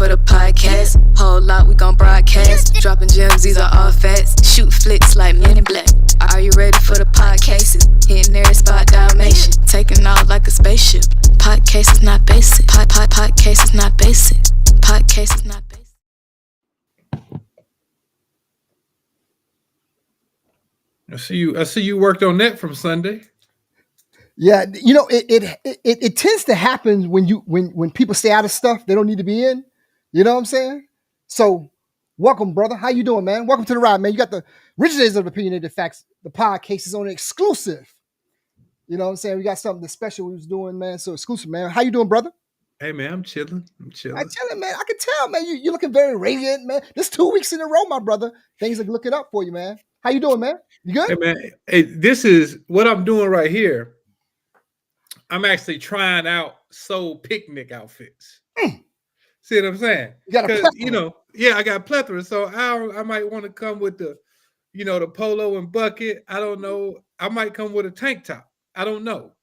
for the podcast? Whole lot we gon' broadcast. Dropping gems, these are all facts. Shoot flicks like Men in Black. Are you ready for the podcasts? Hitting every spot, Dalmatian. Taking off like a spaceship. Podcast is not basic. Podcast is not basic. Podcast is not basic. I see you worked on that from Sunday. Yeah, you know, it tends to happen when people stay out of stuff they don't need to be in. You know what I'm saying? So, welcome, brother. How you doing, man? Welcome to the ride, man. You got the Originators of Opinionated Facts. The podcast is on exclusive. You know what I'm saying? We got something special we was doing, man. So exclusive, man. How you doing, brother? Hey, man, I'm chilling. I'm chilling, man. I can tell, man. You're looking very radiant, man. This 2 weeks in a row, my brother. Things are looking up for you, man. How you doing, man? You good? Hey, man. Hey, this is what I'm doing right here. I'm actually trying out soul picnic outfits. See what I'm saying? You got a plethora. I got a plethora. So I might want to come with the polo and bucket. I don't know. I might come with a tank top. I don't know.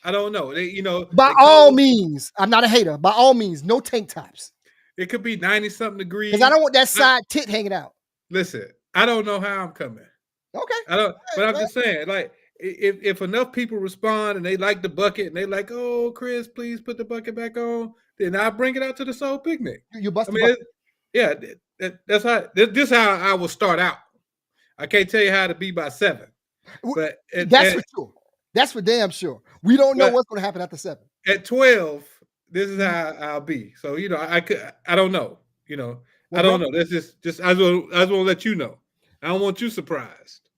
By all means, I'm not a hater. By all means, no tank tops. It could be 90-something degrees. Because I don't want that side tit hanging out. Listen, I don't know how I'm coming. Okay. I'm just saying, like, if enough people respond and they like the bucket and they like, oh, Chris, please put the bucket back on, then I'll bring it out to the soul picnic. You bust the bucket. Yeah, that's how. This how I will start out. I can't tell you how to be by 7, but that's for sure. That's for damn sure. We don't know what's going to happen after 7. At 12, this is how I'll be. So I don't know. I don't know. That's just I just want to let you know. I don't want you surprised.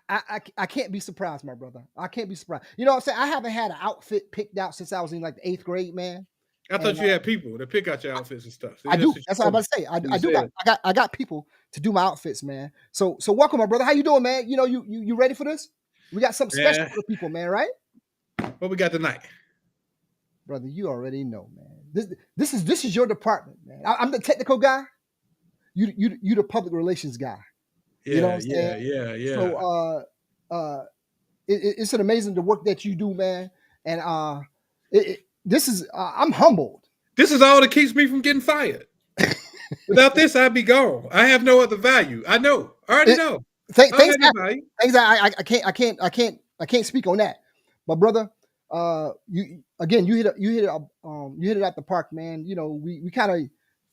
I can't be surprised, my brother. I can't be surprised. You know what I'm saying? I haven't had an outfit picked out since I was in like the 8th grade, man. I thought you had people to pick out your outfits and stuff. I do. That's what I'm about to say. I do. I got people to do my outfits, man. So welcome, my brother. How you doing, man? You ready for this? We got something special for people, man. Right? What we got tonight, brother? You already know, man. This is your department, man. I'm the technical guy. You the public relations guy. Yeah, you know what I'm saying? Yeah. So it's an amazing the work that you do, man. And I'm humbled. This is all that keeps me from getting fired. Without this, I'd be gone. I have no other value. I know. I already know. Things I can't speak on that. But brother, you hit it at the park, man. We kind of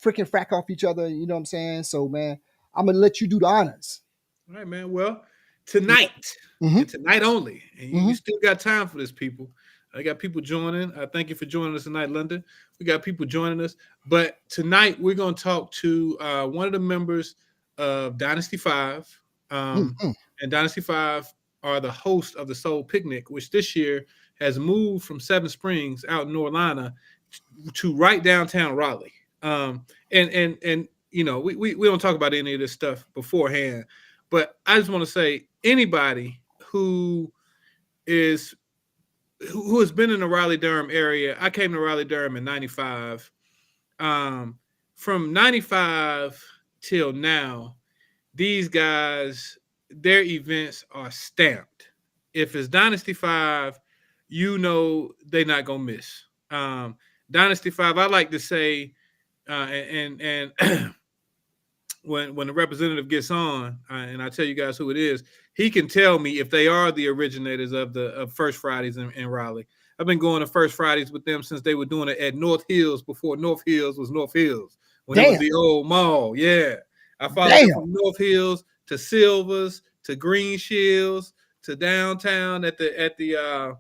freaking frack off each other. You know what I'm saying? So man, I'm gonna let you do the honors. All right, man. Well, tonight, and tonight only, and you still got time for this, people. I got people joining. Thank you for joining us tonight, London. We got people joining us. But tonight, we're going to talk to one of the members of Dynasty 5. And Dynasty 5 are the host of the Soul Picnic, which this year has moved from Seven Springs out in North Carolina to right downtown Raleigh. We don't talk about any of this stuff beforehand. But I just want to say, anybody who has been in the Raleigh-Durham area, I came to Raleigh-Durham in 95. From 95 till now, these guys, their events are stamped. If it's Dynasty 5, they're not going to miss. Dynasty 5, I like to say, and when the representative gets on, and I tell you guys who it is, he can tell me if they are the originators of First Fridays in Raleigh. I've been going to First Fridays with them since they were doing it at North Hills before North Hills was North Hills, when it was the old mall. Yeah, I followed them from North Hills to Silvers to Green Shields to downtown at the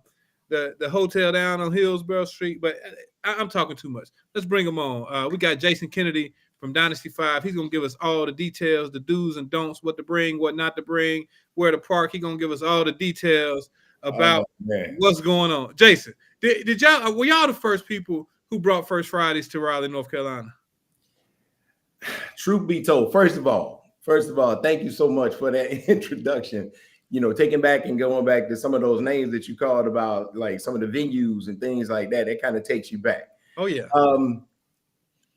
hotel down on Hillsborough Street. But I'm talking too much. Let's bring them on. We got Jason Kennedy from Dynasty 5. He's going to give us all the details, the do's and don'ts, what to bring, what not to bring, where to park. He's going to give us all the details about what's going on. Jason, were y'all the first people who brought First Fridays to Raleigh, North Carolina? Truth be told, first of all, thank you so much for that introduction. Taking back and going back to some of those names that you called about, like some of the venues and things like that, it kind of takes you back. Oh, yeah.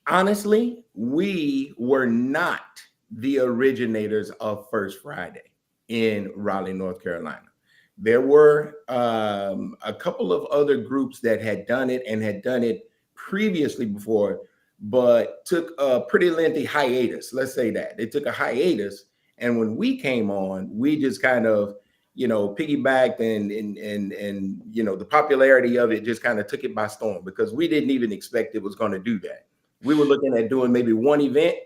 Honestly, we were not the originators of First Friday in Raleigh, North Carolina. There were a couple of other groups that had done it and had done it previously before but took a pretty lengthy hiatus. Let's say that they took a hiatus, and when we came on, we just kind of, piggybacked and the popularity of it just kind of took it by storm, because we didn't even expect it was going to do that. We were looking at doing maybe one event,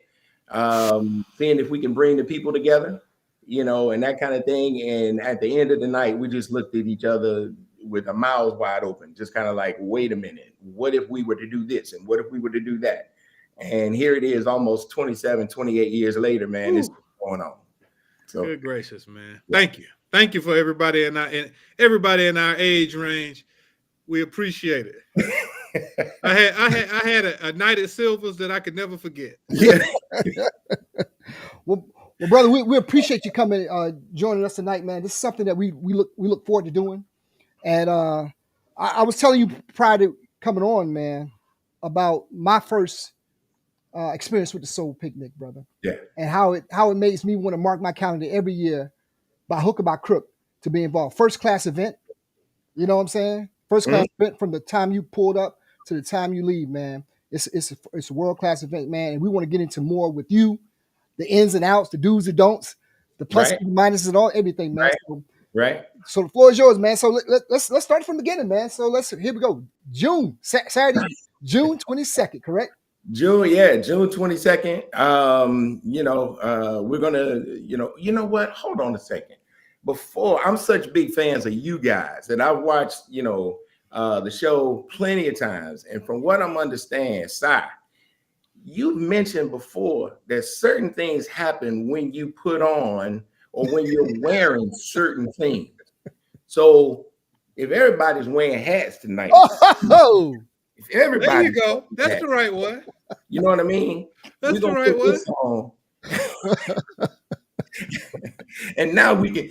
seeing if we can bring the people together, and that kind of thing. And at the end of the night, we just looked at each other with our mouths wide open, just kind of like, wait a minute, what if we were to do this? And what if we were to do that? And here it is, almost 27, 28 years later, man. It's going on. So good gracious, man. Yeah. Thank you for everybody in our age range. We appreciate it. I had a night at Silver's that I could never forget. Yeah. Well, brother, we appreciate you coming, joining us tonight, man. This is something that we look forward to doing. And I was telling you prior to coming on, man, about my first experience with the Soul Picnic, brother. Yeah. And how it makes me want to mark my calendar every year, by hook or by crook, to be involved. First class event. You know what I'm saying? First class event from the time you pulled up to the time you leave, man. It's a world class event, man. And we want to get into more with you, the ins and outs, the do's and don'ts, the pluses and minuses, and all everything, man. Right. So the floor is yours, man. So let's start from the beginning, man. So here we go. Saturday, June 22nd, correct? June 22nd. We're gonna, you know what? Hold on a second. Before, I'm such big fans of you guys that I've watched, the show plenty of times. And from what I'm understanding, Si, you've mentioned before that certain things happen when you put on or when you're wearing certain things. So if everybody's wearing hats tonight, if everybody, there you go. That's the right one. You know what I mean? That's the right one. And now we can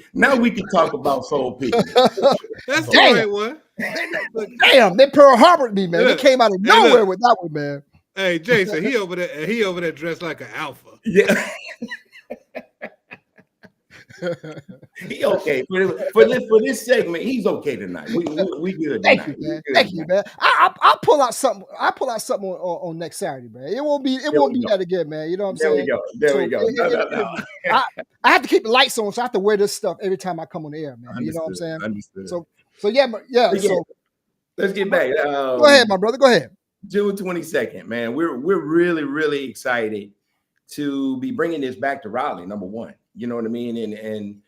talk about Soul Picnic. That's the right one. Damn, they Pearl Harbored me, man. They came out of nowhere with that one, man. Hey, Jason, he over there dressed like an alpha. Yeah. He okay for this segment. He's okay tonight. We good tonight. Thank you, man. I'll pull out something. On next Saturday, man. It won't be that again, man. You know what I'm saying? There we go. No. I have to keep the lights on, so I have to wear this stuff every time I come on the air, man. Understood, you know what I'm saying? Understood. So yeah. So let's get back. Go ahead, my brother. Go ahead. June 22nd, man. We're really, really excited to be bringing this back to Raleigh. Number one. You know what I mean? And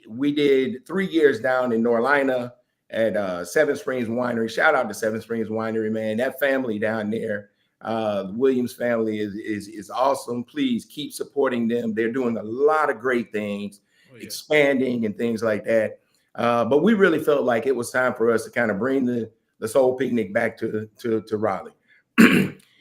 we did 3 years down in Norlina at Seven Springs Winery. Shout out to Seven Springs Winery, man. That family down there, the Williams family is awesome. Please keep supporting them. They're doing a lot of great things, expanding and things like that. But we really felt like it was time for us to kind of bring the Soul Picnic back to Raleigh.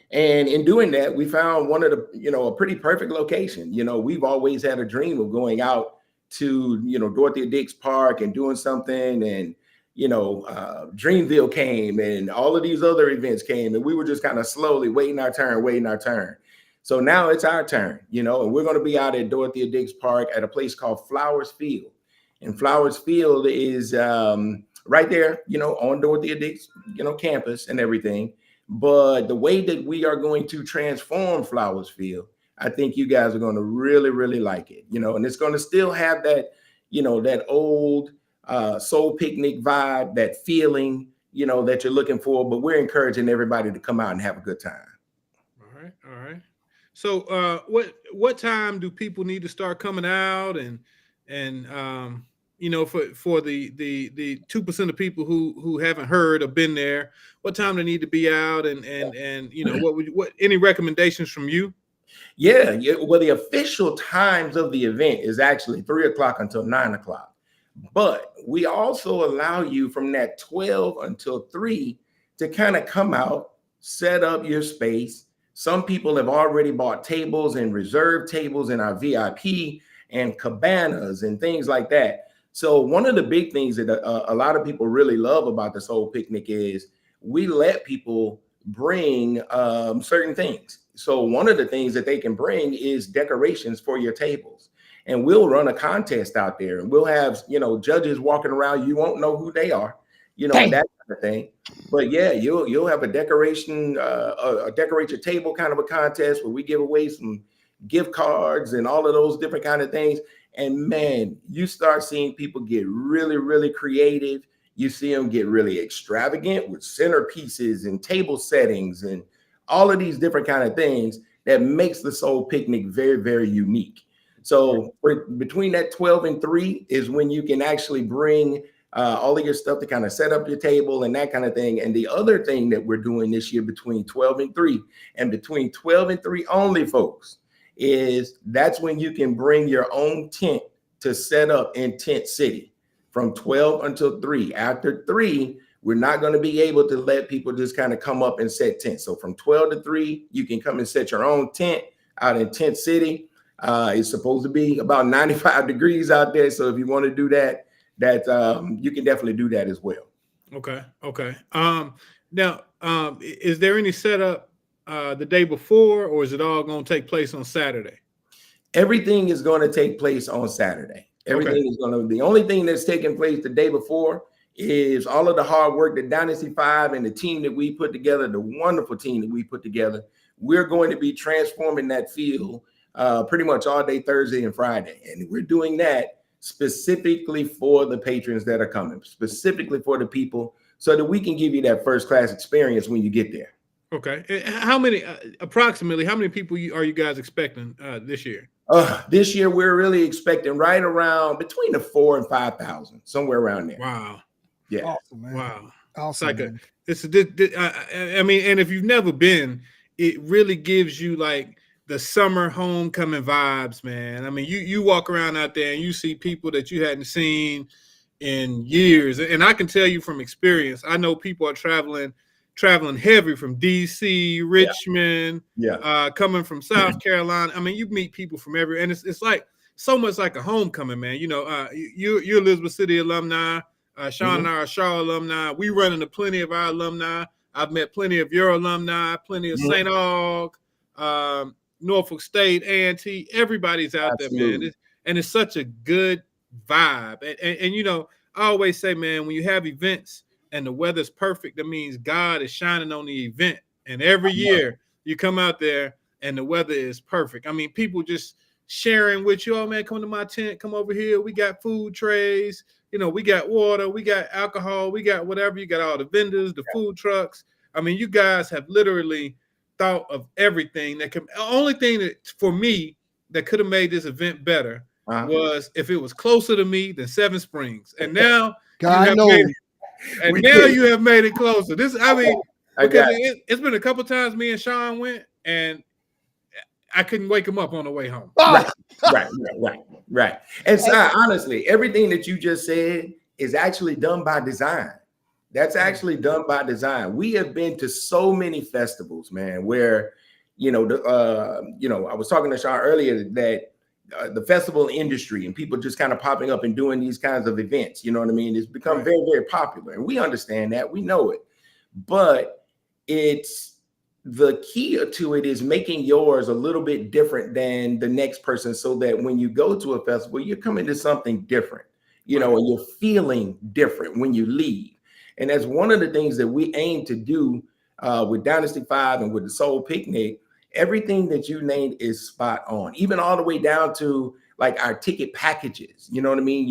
And in doing that, we found one of the, a pretty perfect location. We've always had a dream of going out to, Dorothea Dix Park and doing something. And, Dreamville came and all of these other events came, and we were just kind of slowly waiting our turn. So now it's our turn, and we're going to be out at Dorothea Dix Park at a place called Flowers Field. And Flowers Field is right there, on Dorothea Dix, campus and everything. But the way that we are going to transform Flowers Field, I think you guys are going to really, really like it, and it's going to still have that, that old Soul Picnic vibe, that feeling, that you're looking for. But we're encouraging everybody to come out and have a good time. All right. So what time do people need to start coming out and for the 2% of people who haven't heard or been there, what time they need to be out and what any recommendations from you? Yeah. Well, the official times of the event is actually 3:00 until 9:00, but we also allow you from that 12 until 3 to kind of come out, set up your space. Some people have already bought tables and reserved tables in our VIP and cabanas and things like that. So one of the big things that a lot of people really love about the Soul Picnic is we let people bring certain things. So one of the things that they can bring is decorations for your tables. And we'll run a contest out there, and we'll have, judges walking around. You won't know who they are. and that kind of thing. But yeah, you'll have a decoration, a decorate your table kind of a contest where we give away some gift cards and all of those different kind of things. And man, you start seeing people get really, really creative. You see them get really extravagant with centerpieces and table settings and all of these different kind of things that makes the Soul Picnic very, very unique. So between that 12 and 3 is when you can actually bring all of your stuff to kind of set up your table and that kind of thing. And the other thing that we're doing this year between 12 and 3 and between 12 and 3 only, folks, is that's when you can bring your own tent to set up in Tent City from 12 until 3. After 3, we're not going to be able to let people just kind of come up and set tents. So from 12 to 3, you can come and set your own tent out in Tent City. It's supposed to be about 95 degrees out there. So if you want to do that, you can definitely do that as well. Okay. Now, is there any setup the day before, or is it all going to take place on Saturday? Everything is going to take place on Saturday. Everything is going to. The only thing that's taking place the day before is all of the hard work that Dynasty 5 and the team that we put together, the wonderful team that we put together. We're going to be transforming that field pretty much all day Thursday and Friday, and we're doing that specifically for the patrons that are coming, specifically for the people, so that we can give you that first class experience when you get there. Okay. How many, approximately, how many people are you guys expecting this year? This year, we're really expecting right around between the 4,000 and 5,000, somewhere around there. Wow. Yeah. Awesome, man. Wow. Awesome, It's like man. I mean, and if you've never been, it really gives you like the summer homecoming vibes, man. I mean, you walk around out there and you see people that you hadn't seen in years. And I can tell you from experience, I know people are traveling heavy from DC, Richmond, coming from South Carolina. I mean, you meet people from everywhere, and it's like so much like a homecoming, man. You're Elizabeth City alumni. Sean and I are Shaw alumni. We run into plenty of our alumni. I've met plenty of your alumni, plenty of St. Aug, Norfolk State, A&T. Everybody's out there, man. And it's such a good vibe. And I always say, man, when you have events and the weather's perfect, that means God is shining on the event. And every year you come out there and the weather is perfect. I mean, people just sharing with you, oh man, come to my tent, come over here. We got food trays, we got water, we got alcohol, we got whatever. You got all the vendors, the food trucks. I mean, you guys have literally thought of everything that can. The only thing that for me that could have made this event better was if it was closer to me than Seven Springs. And now God knows. You have made it closer. Because it's been a couple times me and Sean went, and I couldn't wake him up on the way home. Right. And so, honestly, everything that you just said is actually done by design. That's actually done by design. We have been to so many festivals, man, where, I was talking to Sean earlier that the festival industry and people just kind of popping up and doing these kinds of events, you know what I mean? It's become very, very popular, and we understand that, we know it, but the key to it is making yours a little bit different than the next person, so that when you go to a festival, you're coming to something different, and you're feeling different when you leave. And that's one of the things that we aim to do with Dynasty 5 and with the Soul Picnic. Everything that you named is spot on, even all the way down to like our ticket packages. You know what I mean?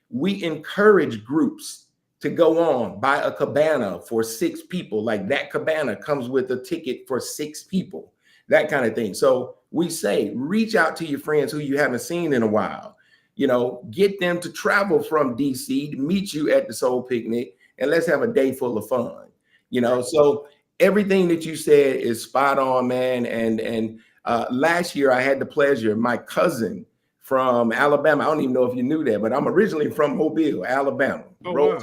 We encourage groups to go on, buy a cabana for 6 people. Like that cabana comes with a ticket for 6 people, that kind of thing. So we say, reach out to your friends who you haven't seen in a while, get them to travel from DC to meet you at the Soul Picnic, and let's have a day full of fun, So everything that you said is spot on, man. And last year I had the pleasure, my cousin from Alabama, I don't even know if you knew that, but I'm originally from Mobile, Alabama. Wow.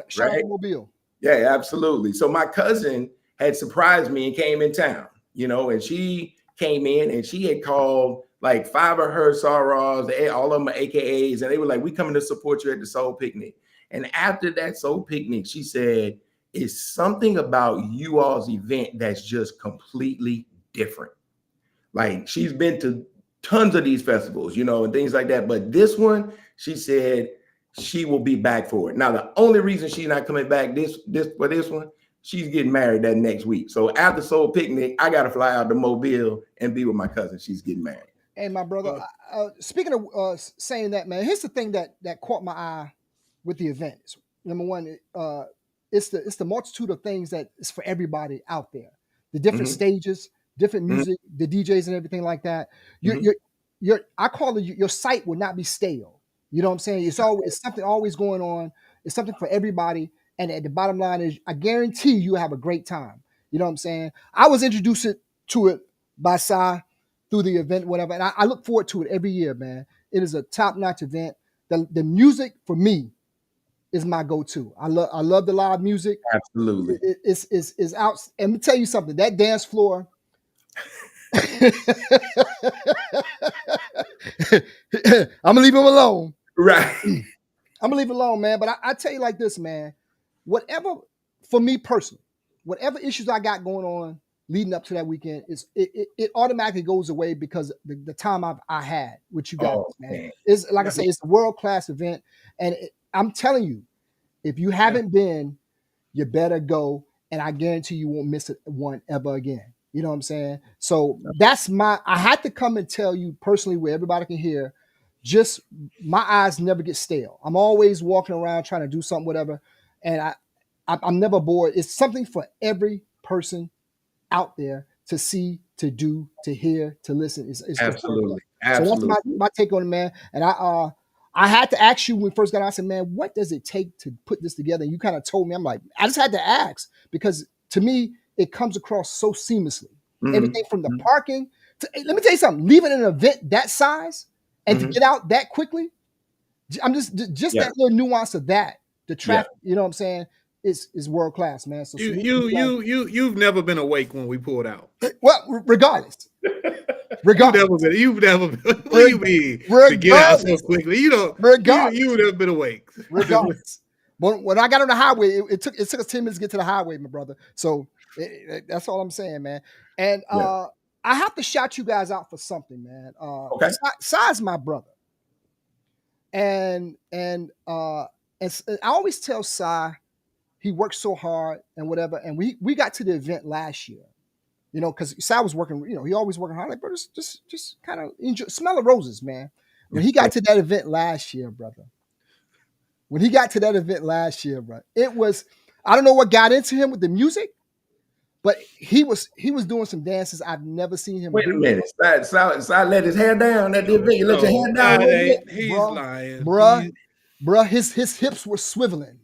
Shout out to Mobile. Yeah, absolutely. So my cousin had surprised me and came in town, and she came in and she had called like 5 of her sorors, all of them are AKAs, and they were like, we coming to support you at the Soul Picnic. And after that Soul Picnic, she said, it's something about you all's event that's just completely different. Like, she's been to tons of these festivals, and things like that. But this one, she said, she will be back for it. Now, the only reason she's not coming back this one, she's getting married that next week. So after Soul Picnic, I got to fly out to Mobile and be with my cousin. She's getting married. Hey, my brother, speaking of saying that, man, here's the thing that caught my eye with the event. Number one, it's the multitude of things that is for everybody out there. The different stages, different music, the DJs and everything like that. I call it your site will not be stale. You know what I'm saying? It's something always going on. It's something for everybody. And at the bottom line is, I guarantee you have a great time. You know what I'm saying? I was introduced to it by Sai through the event, whatever. And I look forward to it every year, man. It is a top-notch event. The music for me is my go-to. I love the live music. Absolutely. It's out. And let me tell you something. That dance floor. I'm gonna leave him alone. Right. I'm gonna leave it alone, man. But I tell you like this, man. Whatever, for me personally, whatever issues I got going on leading up to that weekend, it automatically goes away because the time I had with you guys, man. It's like I say, it's a world-class event. And I'm telling you, if you haven't been, you better go. And I guarantee you won't miss one ever again. You know what I'm saying? So I had to come and tell you personally where everybody can hear, just my eyes never get stale. I'm always walking around trying to do something, whatever. And I'm never bored. It's something for every person out there to see, to do, to hear, to listen. It's Absolutely. So that's my take on it, man. And I had to ask you when we first got on, I said, man, what does it take to put this together? And you kind of told me. I'm like, I just had to ask because to me, it comes across so seamlessly. Everything from the parking to, let me tell you something, leaving an event that size and to get out that quickly. I'm just that little nuance of that, the traffic, you know what I'm saying, is world class, man. So you've never been awake when we pulled out. Well, regardless. You've never been. What do you mean? To get out so quickly, you know. You've never been awake. Regardless. When I got on the highway, it took us 10 minutes to get to the highway, my brother. So that's all I'm saying, man. And I have to shout you guys out for something, man. Okay. Sai's my brother, and I always tell Sai, he works so hard and whatever. And we got to the event last year, you know, because Sai was working, you know, he always working hard. Like, bro, just kind of enjoy, smell the roses, man. When he got to that event last year, brother. It was, I don't know what got into him with the music, but he was doing some dances I've never seen him do. Wait a minute. Sai let his hair down at the event. You let your hair down. He's lying. Bruh, his hips were swiveling.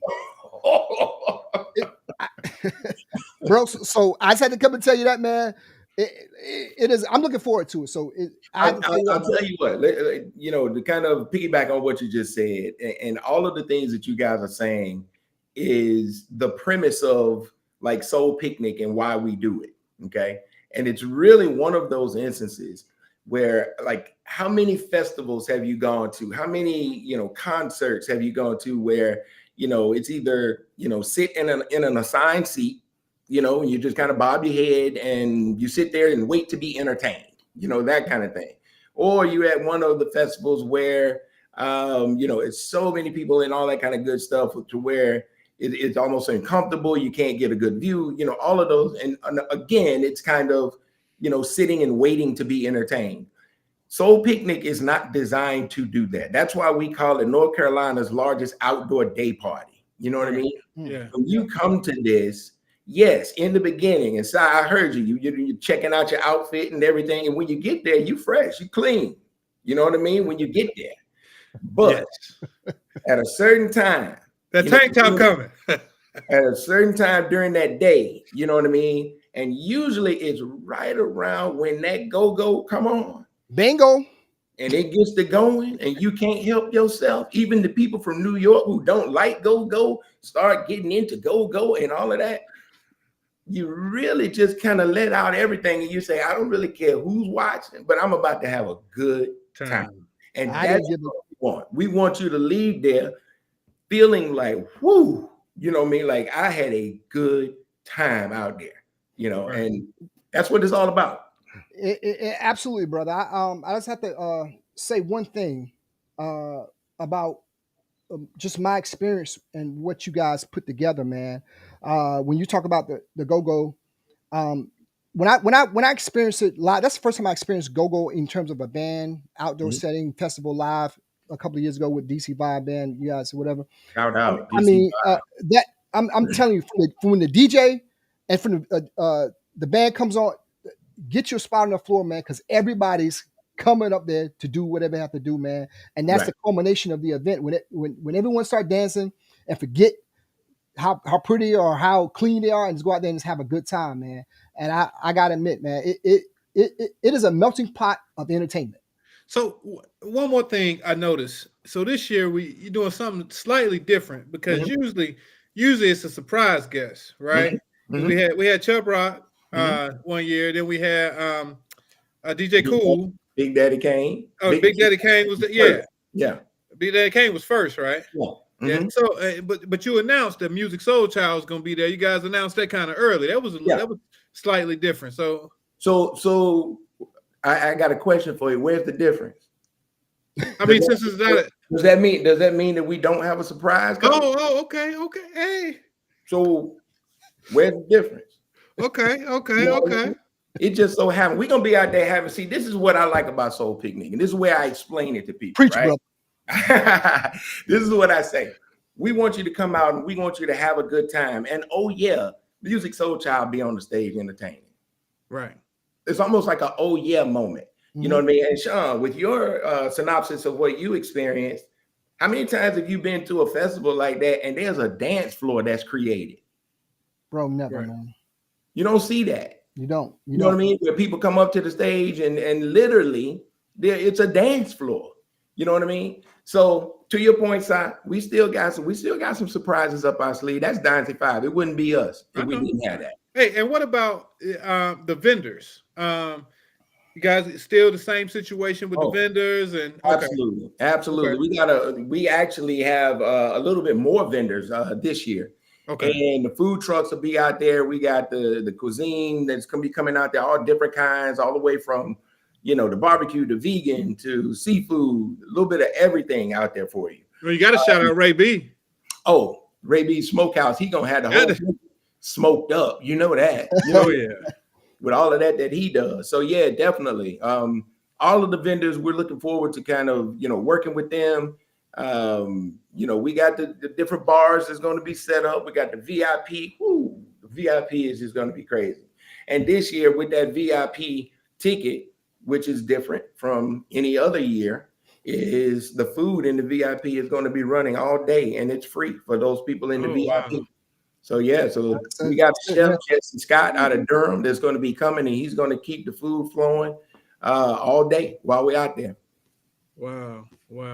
Bro, so I just had to come and tell you that, man. It is. I'm looking forward to it. So I'll tell you what, you know, to kind of piggyback on what you just said, and all of the things that you guys are saying is the premise of like Soul Picnic and why we do it. Okay. And it's really one of those instances where, like, how many festivals have you gone to? How many, you know, concerts have you gone to where, you know, it's either, you know, sit in an assigned seat, you know, and you just kind of bob your head and you sit there and wait to be entertained, you know, that kind of thing. Or you at one of the festivals where, you know, it's so many people and all that kind of good stuff to where it's almost uncomfortable. You can't get a good view, you know, all of those. And again, it's kind of, you know, sitting and waiting to be entertained. Soul Picnic is not designed to do that. That's why we call it North Carolina's largest outdoor day party. You know what I mean? Yeah. When you come to this, yes, in the beginning, and so I heard you're checking out your outfit and everything. And when you get there, you fresh, you clean. You know what I mean? When you get there. But at a certain time, that tank top coming. At a certain time during that day, you know what I mean? And usually it's right around when that go-go come on. Bingo. And it gets to going and you can't help yourself. Even the people from New York who don't like go-go start getting into go-go and all of that. You really just kind of let out everything and you say, I don't really care who's watching, but I'm about to have a good time. And that's what we want. We want you to leave there feeling like, whoo, you know what I mean? Like I had a good time out there, you know, and that's what it's all about. Absolutely, brother. I just have to say one thing about just my experience and what you guys put together, man. When you talk about the go-go, um, when I experienced it live, that's the first time I experienced go-go in terms of a band, outdoor setting, festival live a couple of years ago with DC Vibe Band, you guys, whatever. Shout out I DC mean, that I'm telling you, from when the DJ and from the band comes on, get your spot on the floor, man, because everybody's coming up there to do whatever they have to do, man. And that's the culmination of the event when everyone start dancing and forget how pretty or how clean they are and just go out there and just have a good time, man. And I gotta admit, man, it is a melting pot of entertainment. So one more thing I noticed. So this year you're doing something slightly different because usually it's a surprise guest, right? We had Chubb Rock 1 year, then we had DJ Cool, Big Daddy Kane. Oh, Big Daddy Kane was yeah. Big Daddy Kane was first, right? Yeah. Yeah. So, but you announced that Music Soul Child was going to be there. You guys announced that kind of early. That was slightly different. So I got a question for you. Where's the difference? I mean, since it's not does that mean that we don't have a surprise? Okay. Hey. So where's the difference? Okay. It just so happened we're gonna be out there having. See, this is what I like about Soul Picnic, and this is where I explain it to people. Preach, right? brother. This is what I say. We want you to come out and we want you to have a good time. And Music Soul Child be on the stage entertaining. Right. It's almost like a moment. You know what I mean? And Sean, with your synopsis of what you experienced, how many times have you been to a festival like that and there's a dance floor that's created? Bro, never, man. You don't see that. You don't. You know what I mean? Where people come up to the stage and literally it's a dance floor. You know what I mean? So to your point, Si, we still got some surprises up our sleeve. That's Dynasty 5. It wouldn't be us if we didn't have that. Hey, and what about the vendors? You guys still the same situation with the vendors? And Absolutely. Okay. We actually have a little bit more vendors this year. Okay. And the food trucks will be out there. We got the cuisine that's gonna be coming out there, all different kinds, all the way from the barbecue to vegan to seafood, a little bit of everything out there for you. Well, you got to shout out Ray B. Oh, Ray B Smokehouse. He gonna have the whole thing smoked up. You know that. With all of that he does. So yeah, definitely. All of the vendors, we're looking forward to kind of working with them. We got the different bars that's going to be set up. We got the VIP. Ooh, the VIP is just going to be crazy. And this year with that VIP ticket, which is different from any other year, is the food in the VIP is going to be running all day and it's free for those people in the VIP. Wow. So we got Chef Jesse Scott out of Durham that's going to be coming, and he's going to keep the food flowing all day while we're out there. Wow.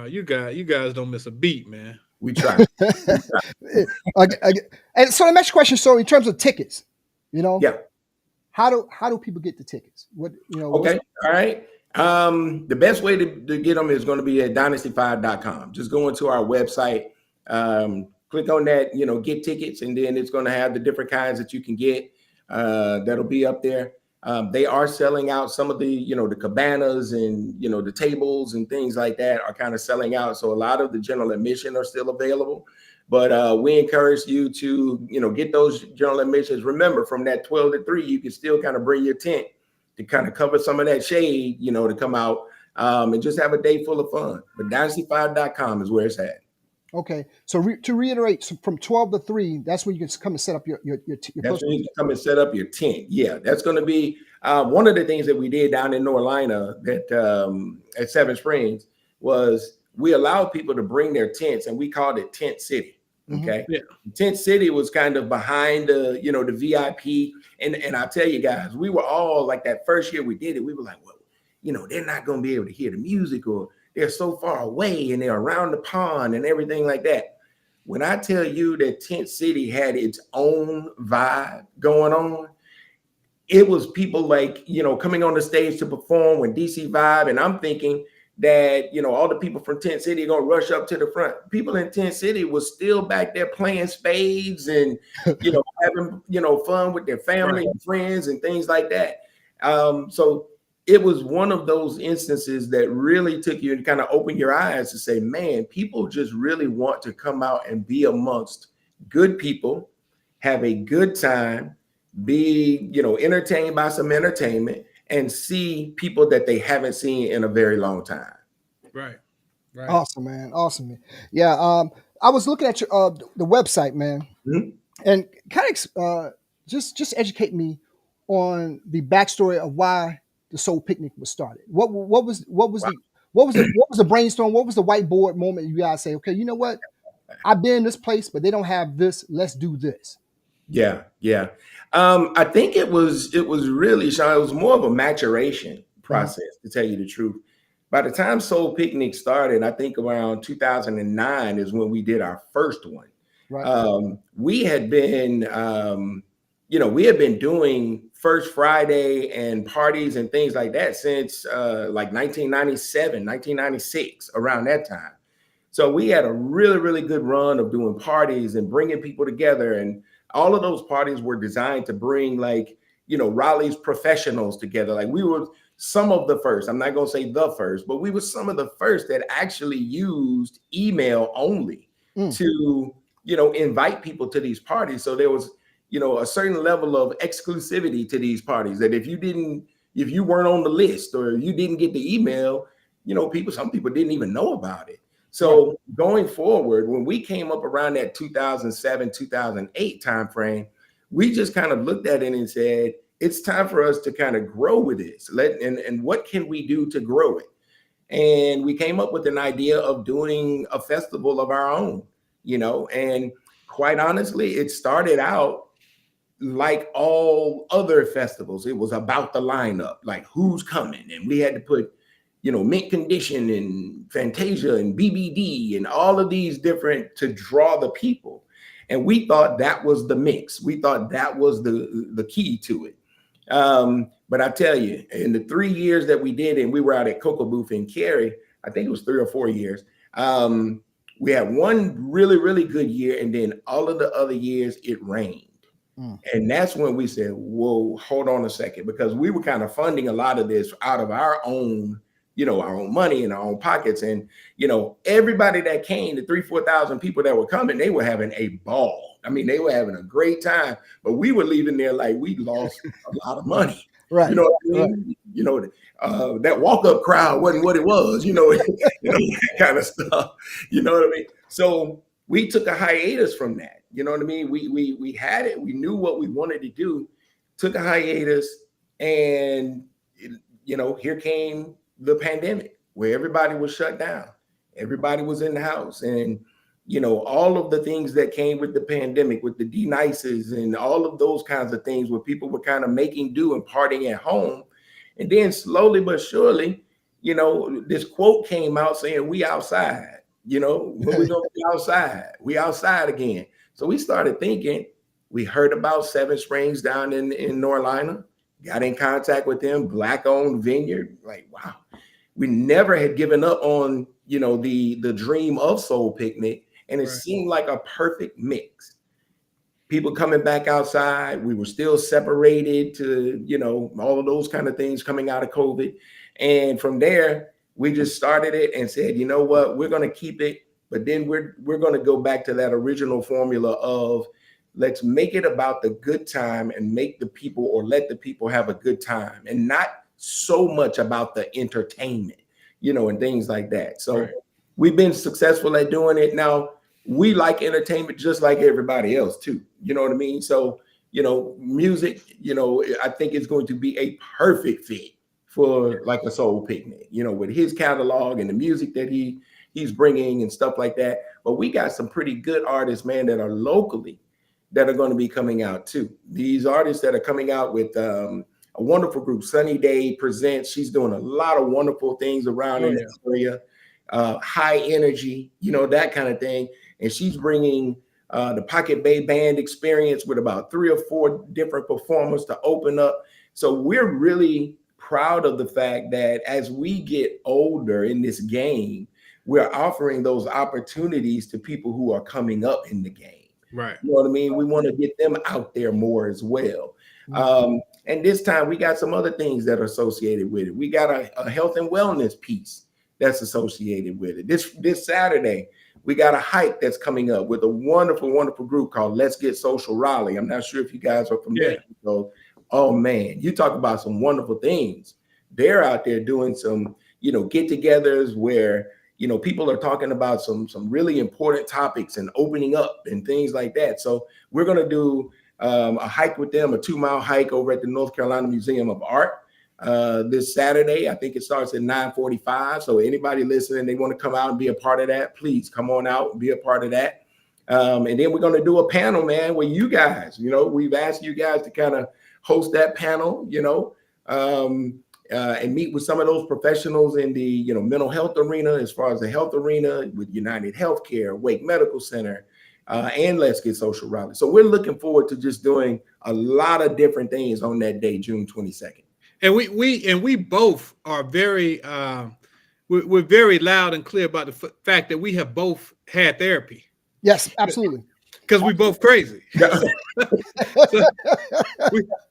You guys don't miss a beat, man. We try. And so the next question, so in terms of tickets, how do people get the tickets? Okay. All right. The best way to get them is going to be at dynasty5.com. Just go into our website, click on that, get tickets, and then it's going to have the different kinds that you can get. That'll be up there. They are selling out some of the, the cabanas and, the tables and things like that are kind of selling out. So a lot of the general admission are still available, but we encourage you to, get those general admissions. Remember, from that 12 to 3, you can still kind of bring your tent to kind of cover some of that shade, to come out and just have a day full of fun. But dynasty5.com is where it's at. Okay, so to reiterate, so from 12 to 3, that's when you can come and set up your that's when you can come and set up your tent. Yeah, that's going to be one of the things that we did down in North Carolina at Seven Springs was we allowed people to bring their tents, and we called it Tent City. Okay, yeah. Tent City was kind of behind the the VIP, and I tell you guys, we were all like that first year we did it. We were like, well, they're not going to be able to hear the music, or they're so far away and they're around the pond and everything like that. When I tell you that Tent City had its own vibe going on, it was people like, coming on the stage to perform with DC Vibe. And I'm thinking that, all the people from Tent City are going to rush up to the front. People in Tent City was still back there playing spades and, having, fun with their family and friends and things like that. So it was one of those instances that really took you and kind of opened your eyes to say, man, people just really want to come out and be amongst good people, have a good time, be, entertained by some entertainment, and see people that they haven't seen in a very long time. Right. Awesome, man. Awesome, man. Yeah. I was looking at your the website, man, and kind of just educate me on the backstory of why the Soul Picnic was started. What was the brainstorm? What was the whiteboard moment you guys say, okay, you know what? I've been in this place, but they don't have this. Let's do this. Yeah. I think it was really, Sean, it was more of a maturation process, to tell you the truth. By the time Soul Picnic started, I think around 2009 is when we did our first one. Right. We had been, doing First Friday and parties and things like that since like 1997, 1996, around that time. So we had a really, really good run of doing parties and bringing people together. And all of those parties were designed to bring, like, Raleigh's professionals together. Like, we were some of the first, I'm not going to say the first, but we were some of the first that actually used email only to, invite people to these parties. So there was, a certain level of exclusivity to these parties that if you weren't on the list or you didn't get the email, some people didn't even know about it. So going forward, when we came up around that 2007, 2008 timeframe, we just kind of looked at it and said, it's time for us to kind of grow with this. And what can we do to grow it? And we came up with an idea of doing a festival of our own, and quite honestly, it started out like all other festivals. It was about the lineup, like who's coming. And we had to put, Mint Condition and Fantasia and BBD and all of these different to draw the people. And we thought that was the mix. We thought that was the key to it. But I tell you, in the 3 years that we did, and we were out at Cocoa Booth in Cary, I think it was 3 or 4 years. We had one really, really good year. And then all of the other years it rained. And that's when we said, whoa, hold on a second, because we were kind of funding a lot of this out of our own, our own money and our own pockets. And, everybody that came, the 3,000-4,000 people that were coming, they were having a ball. I mean, they were having a great time, but we were leaving there like we lost a lot of money. Right. You know what I mean? That walk-up crowd wasn't what it was, that kind of stuff. You know what I mean? So we took a hiatus from that. You know what I mean? We had it. We knew what we wanted to do, took a hiatus, and, here came the pandemic where everybody was shut down. Everybody was in the house. And, all of the things that came with the pandemic, with the D-Nices and all of those kinds of things where people were kind of making do and partying at home. And then slowly but surely, this quote came out saying, we outside, when we going to be outside? We outside again. So we started thinking, we heard about Seven Springs down in North Carolina, got in contact with them, Black-owned vineyard. Like, wow, we never had given up on, the dream of Soul Picnic. And it seemed like a perfect mix. People coming back outside. We were still separated to, all of those kind of things coming out of COVID. And from there, we just started it and said, you know what, we're going to keep it. But then we're going to go back to that original formula of let's make it about the good time and make the people or let the people have a good time and not so much about the entertainment, and things like that. So we've been successful at doing it. Now, we like entertainment just like everybody else too. You know what I mean? So, music, I think it's going to be a perfect fit for like a Soul Picnic, with his catalog and the music that he's bringing and stuff like that. But we got some pretty good artists, man, that are locally that are going to be coming out too. These artists that are coming out with a wonderful group, Sunny Day Presents. She's doing a lot of wonderful things around in this area. High energy, that kind of thing. And she's bringing the Pocket Bay Band experience with about 3 or 4 different performers to open up. So we're really proud of the fact that as we get older in this game, we're offering those opportunities to people who are coming up in the game. Right. You know what I mean? We want to get them out there more as well. And this time we got some other things that are associated with it. We got a health and wellness piece that's associated with it. This Saturday, we got a hike that's coming up with a wonderful, wonderful group called Let's Get Social Raleigh. I'm not sure if you guys are familiar. Yeah. So, oh man, you talk about some wonderful things. They're out there doing some, get-togethers where, people are talking about some really important topics and opening up and things like that. So we're going to do a hike with them, a 2-mile hike over at the North Carolina Museum of Art this Saturday. I think it starts at 9:45. So anybody listening, they want to come out and be a part of that, please come on out and be a part of that. And then we're going to do a panel, man, where you guys, we've asked you guys to kind of host that panel, and meet with some of those professionals in the mental health arena, as far as the health arena with United Healthcare, Wake Medical Center, and Let's Get Social Raleigh. So we're looking forward to just doing a lot of different things on that day, June 22nd. And we both are very we're very loud and clear about the fact that we have both had therapy. Yes, absolutely. Because we both crazy. So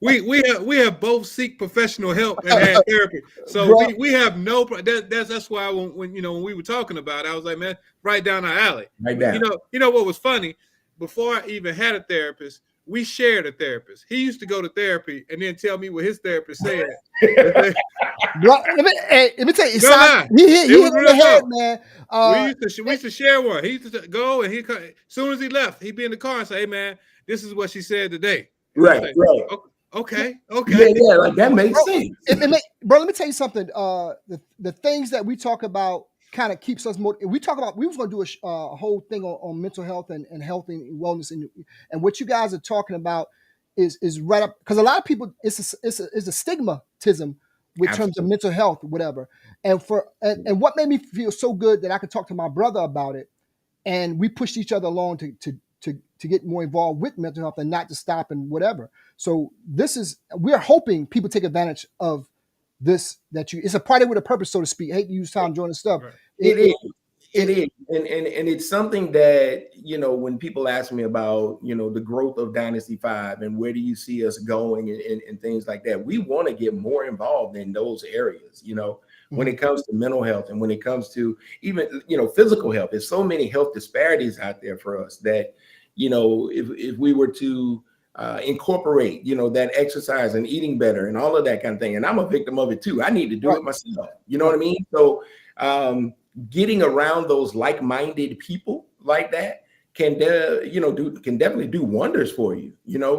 we have both seek professional help and had therapy. So we have no. That's why when we were talking about it, I was like, man, right down our alley. Right down. You know what was funny? Before I even had a therapist, we shared a therapist. He used to go to therapy and then tell me what his therapist said. Bro, let me tell you, he hit on the head, man. We used to share one. He used to go and as soon as he left, he'd be in the car and say, "Hey, man, this is what she said today." Right, like, right. Okay. Yeah, like that makes sense. Bro, let me tell you something. The things that we talk about kind of keeps us more. We was going to do a whole thing on mental health and health and wellness, and what you guys are talking about is right up, because a lot of people it's a stigmatism with terms of mental health, whatever. And and what made me feel so good that I could talk to my brother about it, and we pushed each other along to get more involved with mental health and not to stop and whatever. So we're hoping people take advantage of this, it's a party with a purpose, so to speak. I hate to use Tom Jordan stuff. Right. It is. And it's something that, when people ask me about, the growth of Dynasty 5 and where do you see us going and things like that, we want to get more involved in those areas, when it comes to mental health and when it comes to even, physical health. There's so many health disparities out there for us that, if we were to incorporate, that exercise and eating better and all of that kind of thing. And I'm a victim of it too. I need to do it myself. You know what I mean? So getting around those like-minded people like that can definitely do wonders for you,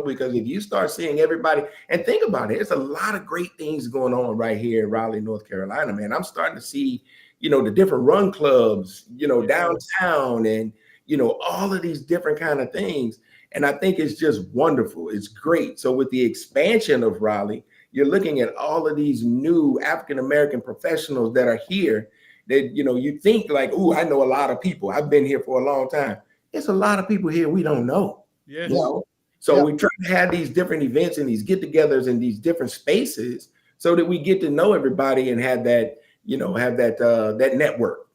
because if you start seeing everybody, and think about it, there's a lot of great things going on right here in Raleigh, North Carolina, man. I'm starting to see, the different run clubs, downtown and, all of these different kind of things. And I think it's just wonderful. It's great. So with the expansion of Raleigh, you're looking at all of these new African-American professionals that are here that, you think like, oh, I know a lot of people. I've been here for a long time. There's a lot of people here we don't know. Yeah. So we try to have these different events and these get-togethers in these different spaces so that we get to know everybody and have that, that network.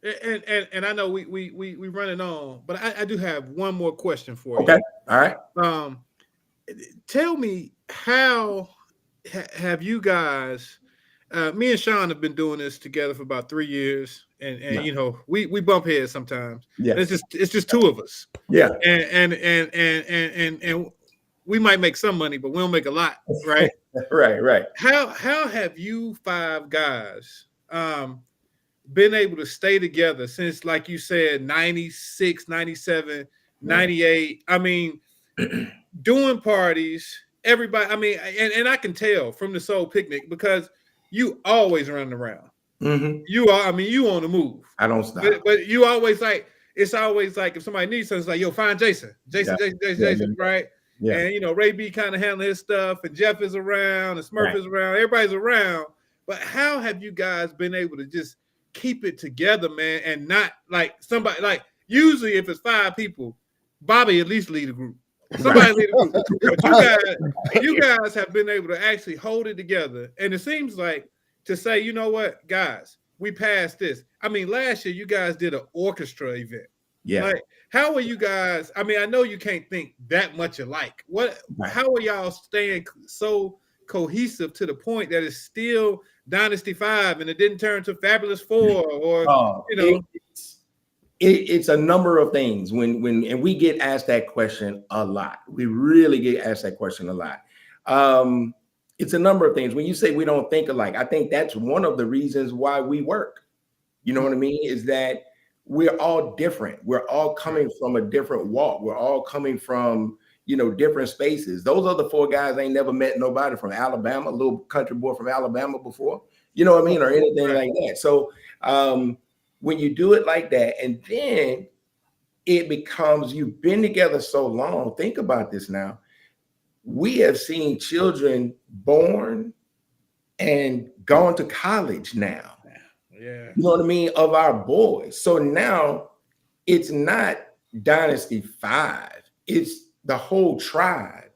And I know we running on, but I do have one more question for you. Okay. All right. Tell me, how have you guys? Me and Sean have been doing this together for about 3 years, and we bump heads sometimes. Yeah. It's just two of us. Yeah. And we might make some money, but we don't make a lot, right? Right. How have you 5 guys been able to stay together since, like you said, 96, 97, 98? I mean, doing parties, everybody. I mean, and I can tell from the Soul Picnic because you always running around. Mm-hmm. You on the move. I don't stop. But you always it's always like if somebody needs something, it's like, yo, find Jason, right? Yeah. And Ray B kind of handling his stuff, and Jeff is around, and Smurf is around, everybody's around. But how have you guys been able to just keep it together, man, and not like somebody, like usually if it's 5 people, Bobby at least lead a group. Somebody lead a group. But you guys have been able to actually hold it together. And it seems like to say, you know what, guys, we passed this. I mean, last year you guys did an orchestra event. Yeah. Like, how are you guys? I mean, I know you can't think that much alike. Right. How are y'all staying so cohesive to the point that it's still Dynasty 5 and it didn't turn to Fabulous 4 or you know? It's a number of things and we get asked that question a lot. We really get asked that question a lot. It's a number of things. When you say we don't think alike, I think that's one of the reasons why we work. You know what I mean? Is that we're all different. We're all coming from a different walk. We're all coming from, different spaces. Those other 4 guys ain't never met nobody from Alabama, a little country boy from Alabama before, you know what I mean? Or anything like that. So when you do it like that, and then it becomes, you've been together so long, think about this now. We have seen children born and gone to college now. Yeah. You know what I mean? Of our boys. So now it's not Dynasty 5. It's the whole tribe.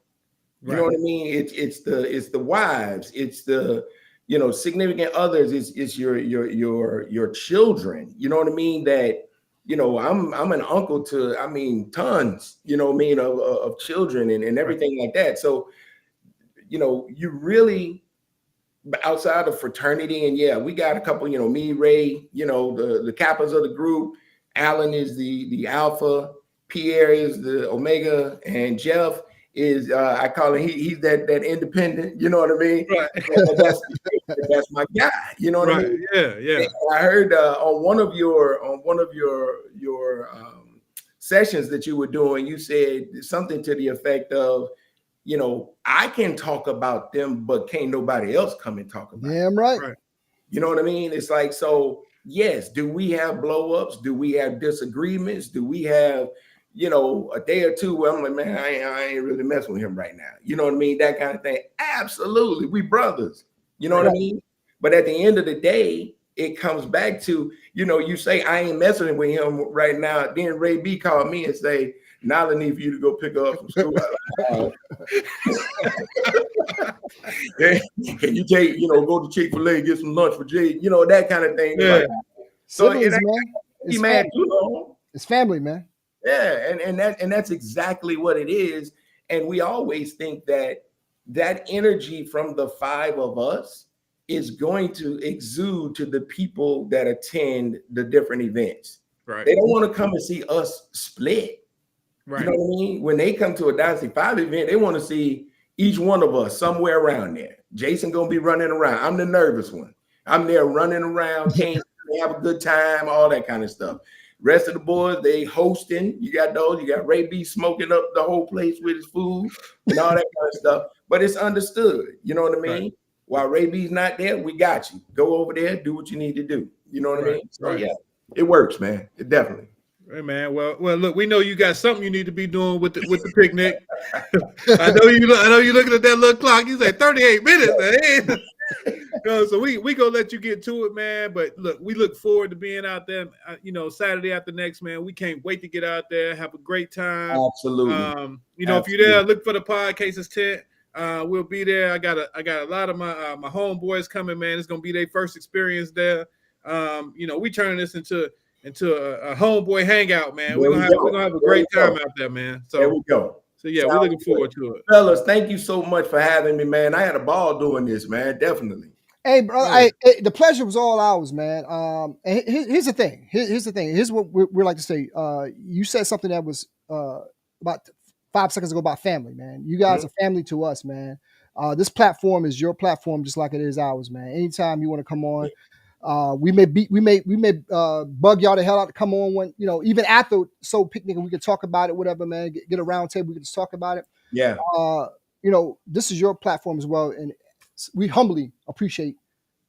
You know what I mean? It's the wives. It's the significant others. It's your children. You know what I mean? That I'm an uncle to tons. You know what I mean of children and everything like that. So you really. Outside of fraternity, and we got a couple, me, Ray, the Kappas of the group. Alan is the Alpha, Pierre is the Omega, and Jeff is I call him he's that independent. You know what I mean? Right. That's my guy. You know what I mean? Yeah. And I heard on one of your sessions that you were doing, you said something to the effect of, I can talk about them, but can't nobody else come and talk about them. Right. You know what I mean? It's like, so yes, do we have blow-ups? Do we have disagreements? Do we have, a day or two where I'm like, man, I ain't really messing with him right now. You know what I mean? That kind of thing. Absolutely. We brothers. You know what I mean? But at the end of the day, it comes back to, you say, I ain't messing with him right now. Then Ray B called me and say, now I need for you to go pick her up from school. Can you take, go to Chick-fil-A, get some lunch for Jay, that kind of thing. Yeah. Like, so man. It's mad too. It's family, man. Yeah, and that's exactly what it is. And we always think that energy from the 5 of us is going to exude to the people that attend the different events. Right. They don't want to come and see us split. Right. You know what I mean? When they come to a Dynasty 5 event, they want to see each one of us somewhere around there. Jason gonna be running around. I'm the nervous one. I'm there running around, can't have a good time, all that kind of stuff. Rest of the boys, they hosting. You got those. You got Ray B smoking up the whole place with his food and all that kind of stuff. But it's understood. You know what I mean? Right. While Ray B's not there, we got you. Go over there, do what you need to do. You know what I mean? So yeah, it works, man. It definitely. Hey man, well, look, we know you got something you need to be doing with the picnic. I know you looking at that little clock. You say 38 minutes, man. So we gonna let you get to it, man. But look, we look forward to being out there. Saturday after next, man. We can't wait to get out there, have a great time. Absolutely. If you're there, look for the Podcases tent. We'll be there. I got a lot of my homeboys coming, man. It's gonna be their first experience there. We turning this into a homeboy hangout, man. We're gonna have a great time out there, man. So there we go. So yeah, we're looking forward to it. Fellas, thank you so much for having me, man. I had a ball doing this, man. Definitely. Hey, bro, the pleasure was all ours, man. And here's the thing. Here's the thing. Here's what we like to say. You said something that was about 5 seconds ago about family, man. You guys are family to us, man. This platform is your platform, just like it is ours, man. Anytime you want to come on, we may bug y'all the hell out to come on when, even after Soul Picnic, and we can talk about it, whatever, man. Get a round table, we can just talk about it. Yeah. This is your platform as well, and we humbly appreciate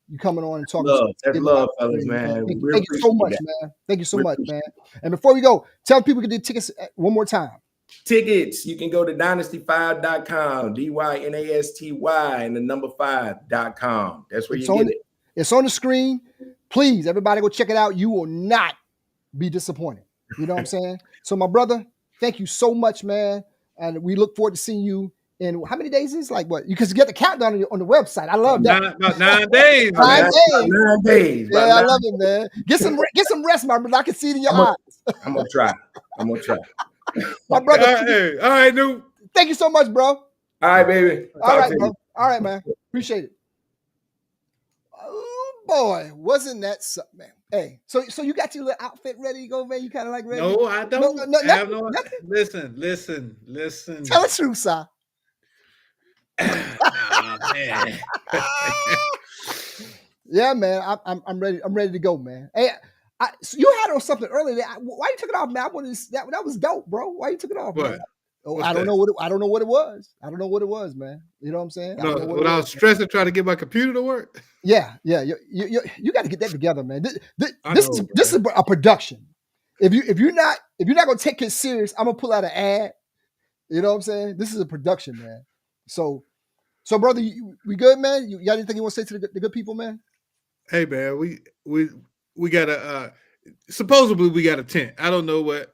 you coming on and talking. That's love, fellas, man. Thank you so much, man. Thank you so much, man. And before we go, tell people to get tickets one more time. Tickets, you can go to dynasty5.com, DYNASTY and the number 5.com. That's where you get it. It's on the screen. Please, everybody go check it out. You will not be disappointed. You know what I'm saying? So, my brother, thank you so much, man. And we look forward to seeing you in how many days is like what? You can get the countdown on the website. I love that. About 9 days. 9 days. Yeah, I love it, man. Get some rest, my brother. I can see it in your eyes. I'm gonna try. I'm gonna try. My brother. All right, Noob. Thank you so much, bro. All right, baby. All right, bro. All right, man. Appreciate it. Oh boy, wasn't that something, man? Hey, so you got your little outfit ready to go, man? You kind of like ready? No, I don't. Nothing. Listen. Tell the truth, Si. Oh, man. Yeah, man. I'm ready. I'm ready to go, man. Hey, so you had on something earlier. Why you took it off, man? That was dope, bro. Why you took it off, man? Oh, I don't know what it was. I don't know what it was, man. You know what I'm saying? No, when I was stressing trying to get my computer to work. Yeah. You got to get that together, man. This is a production. If you're not gonna take it serious, I'm gonna pull out an ad. You know what I'm saying? This is a production, man. So brother, we good, man? You got anything you want to say to the good people, man? Hey, man, we got a supposedly we got a tent. I don't know what.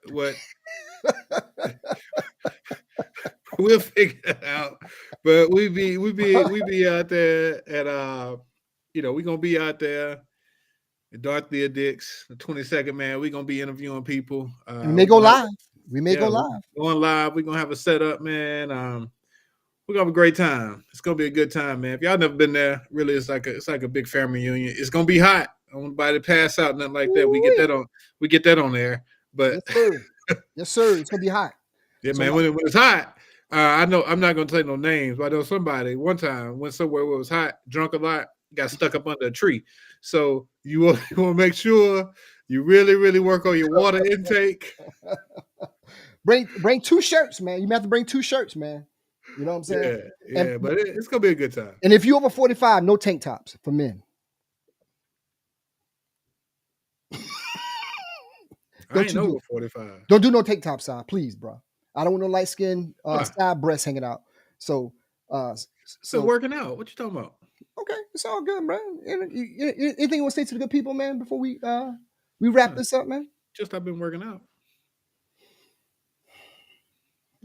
We'll figure it out, but we be out there at we're gonna be out there at Dorothea Dix, the 22nd, man. We're gonna be interviewing people. We may go live. Going live. We're gonna have a setup, man. We're gonna have a great time. It's gonna be a good time, man. If y'all never been there, really, it's like a big family reunion. It's gonna be hot. I don't want anybody to pass out, nothing like that. We get that on there. But yes, sir. It's gonna be hot. Yeah, man. When it's hot, I know I'm not gonna say no names, but I know somebody one time went somewhere where it was hot, drunk a lot, got stuck up under a tree. So you want to make sure you really, really work on your water intake. Bring 2 shirts, man. You may have to bring 2 shirts, man. You know what I'm saying? Yeah, but it's gonna be a good time. And if you're over 45, no tank tops for men. I ain't over 45. Don't do no tank top side, please, bro. I don't want no light skin side breasts hanging out. So working out. What you talking about? Okay, it's all good, bro. Anything you want to say to the good people, man, before we wrap this up, man? Just I've been working out.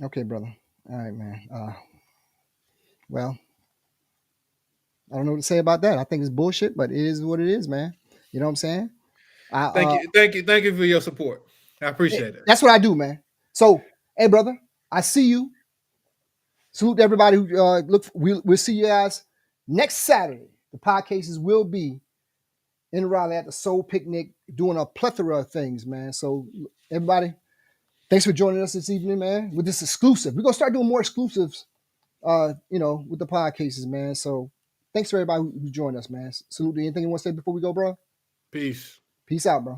Okay, brother. All right, man. Well, I don't know what to say about that. I think it's bullshit, but it is what it is, man. You know what I'm saying? Thank you for your support. I appreciate it. That's what I do, man. So, hey, brother, I see you. Salute to everybody who we'll see you guys next Saturday. The Podcases will be in Raleigh at the Soul Picnic doing a plethora of things, man. So, everybody, thanks for joining us this evening, man, with this exclusive. We're going to start doing more exclusives, with the Podcases, man. So, thanks for everybody who joined us, man. Salute to anything you want to say before we go, bro? Peace. Peace out, bro.